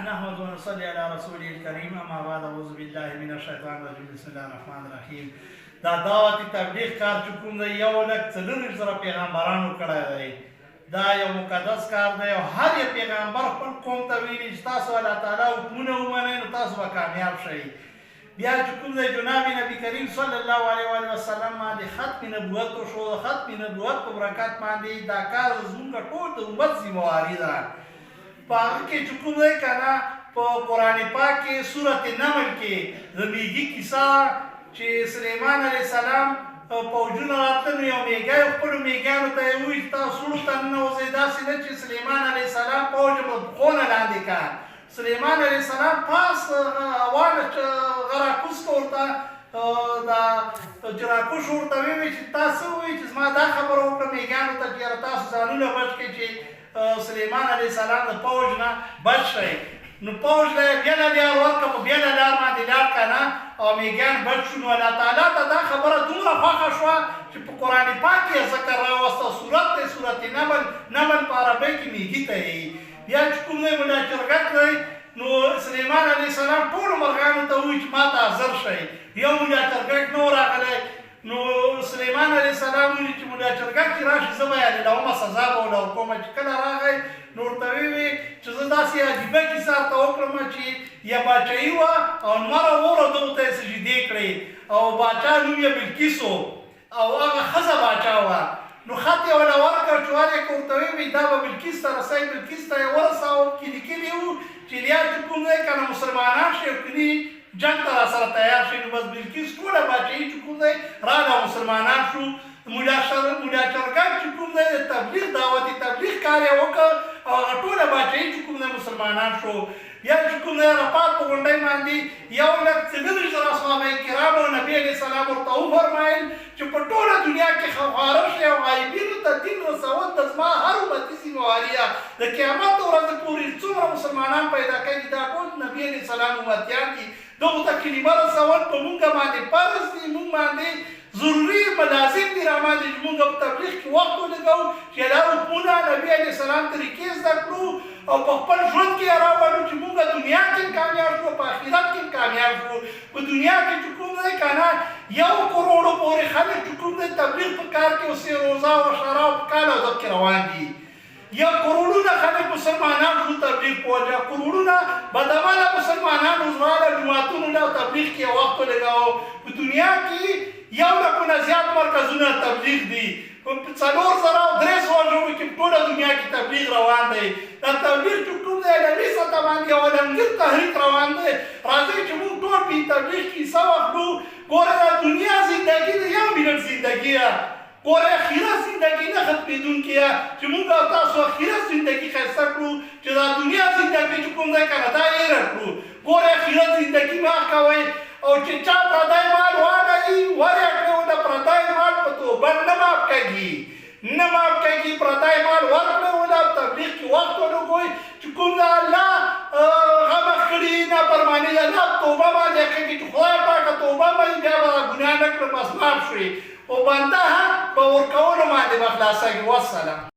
نحمد ونصلي على رسوله الكريم اما بعد اعوذ بالله من الشیطان الرجیم بسم الله الرحمن الرحیم. دا دعوت تبلیغ کار چې کوم دی یو لک څلور زره پیغمبرانو کړی دی. دا یو مقدس کار دی او هر یو پیغمبر خپل قوم ته ویلي چې تاسو الله تعالی حکمونه ومنئ نو تاسو به کامیاب شئ. بیا چې کوم دی جناب نبی کریم صلی الله علیه وسلم باندې ختم نبوت وشو. ختم نبوت په برکت باندې دا کار زموږ ټول د امت ذمہواري ده. په هغه کې چې کوم دی که نه په قرآن پاک کې سورت نمل کې د میږي کیسه چې سلیمان علیه السلام پوجونه راتله نو یو میږی خپلو میږیانو ته یې وویل تاسو سوړو ته ننوځئ. داسې نه چې سلیمان علیه السلام پوج په پښو نه لاندې کړ. سلیمان علیه السلام پاس هوا راکوز که ورته دا جراکوش ورته وویل چې تاسو ووایئ چې زما دا خبره وکړه میږیانو ته چې یاره تاسو ځانونه بچ کړئ چې سلیمان علیه السلام د پوج نه بچ شئ. نو پوج له یې بېله لار ورکړه په بېله لار باندې لاړ که نه او میږیان بچ شو. نو الله تعالی ته دا خبره دومره خوښه شوه چې په قرآن پاک کې یې ذکر راوسته. صورت دی صورت نمل په عربۍ کې میږي ته یې. بیا چې کوم دی ملا چرګک دی نو سلیمان علیه السلام ټولو مرغانو ته ووایي چې ما ته حاضر شئ. یو ملا چرګک نه و راغلی. نو سلیمان علیه السلام ویلي چې ملا چرګک چې راشي زه به یې لیلومه سزا به ورله ورکوم. چې کله راغی نو ورته ویې چې زه داسې عجیبه کیسه ورته وکړم چې یا باچایي وه او لمر او اور دغو ته یې سجدې کړې او باچا نوم یې بلقیس و او هغه ښځه باچا وه. نو خط یې ورله ورکړ چې ور یې که ورته ویې دا به بلقیس ته رسوي. بلقیس ته یې ورساوه. کې لیکلي وو چې یا چې کوم دی که نه مسلمانان شي او که نه جنګ ته راسره تیار شي. نو بس بلقیس ټوله باچایي چې کوم دی راغله مسلمانان شو. ملا چرګک چې کوم دی د تبلیغ دعوت تبلیغ کار یې وکړ او هغه ټوله باچایي چې کوم دی مسلمانان شو. بیا چې کوم دی عرفات په غونډۍ باندې یو لک څلور زره صحابه کرامو نبي علیه السلام ورته وفرمایل چې په ټوله دنیا کې خواړه شي او غایبینو ته دین رسول د زما هر امتي ذمہواري ده. د قیامت ورځې پورې څومره مسلمانان پیدا کوي دا ټول نبي علیه السلام امتیان دي. دغو ته کلمه رسول په مونږ باندې فرض دي. مونږ باندې ضروري ملازم دي راماندې چې مونږ په تبلیغ کې وخت ولګوو چې دا حکمونه نبي علیه السلام طریقې زده کړو او په خپل ژوند کې یې راوړو چې مونږ دنیا کې کامیاب شو په آخرت کې کامیاب شو. په دنیا کې چې کوم دی که نه 1 کروڑو پورې خلک چې کوم دی تبلیغ په کار کې اوسې روزه او شراب په کال او دغ کې روان دي. 1 کروڑونه خلک مسلمانان شو تبلیغ په وجه. کروڑونه بدعمله مسلمانان روزواله جوماتونو له تبلیغ کې وخت ولګاوه. په دنیا کې 1 لکونه زیات مرکزونه تبلیغ دي. په 4 زره او 300 ژبو کې ټوله دنیا کې تبلیغ روان دی. دا تبلیغ چې کوم دی علمي سطح باندې یو علمګیر تحریک روان دی. راځئ چې موږ ټول په تبلیغ کې حصه واخلو. ګوره دا دنیا زندګي د 1 منټ زندګي ده. ګوره اخرت زندګي نه ختمېدونکې ده چې موږ او تاسو اخرت زندګي ښایسته کړو چې دا دنیا زندګي چې کوم دی که نه دا هېره کړو. ګوره اخرت زندګي مه کوئ او چې چا پردی مال واخلي ور یې کړئ د پردی مال په توبه نه معاف کېږي. نه معاف کېږي. پردی مال ورکړئ او د تبلیغ کې وخت ولګوئ چې کوم د الله غمخ کړي نافرماني د الله توبه باندې کېږي چې خدای پاکه توبه باندې بیا به ګناه نه کړه بس معاف شوې او بنده هم په ورکولو باندې به خلاصېږي. والسلام.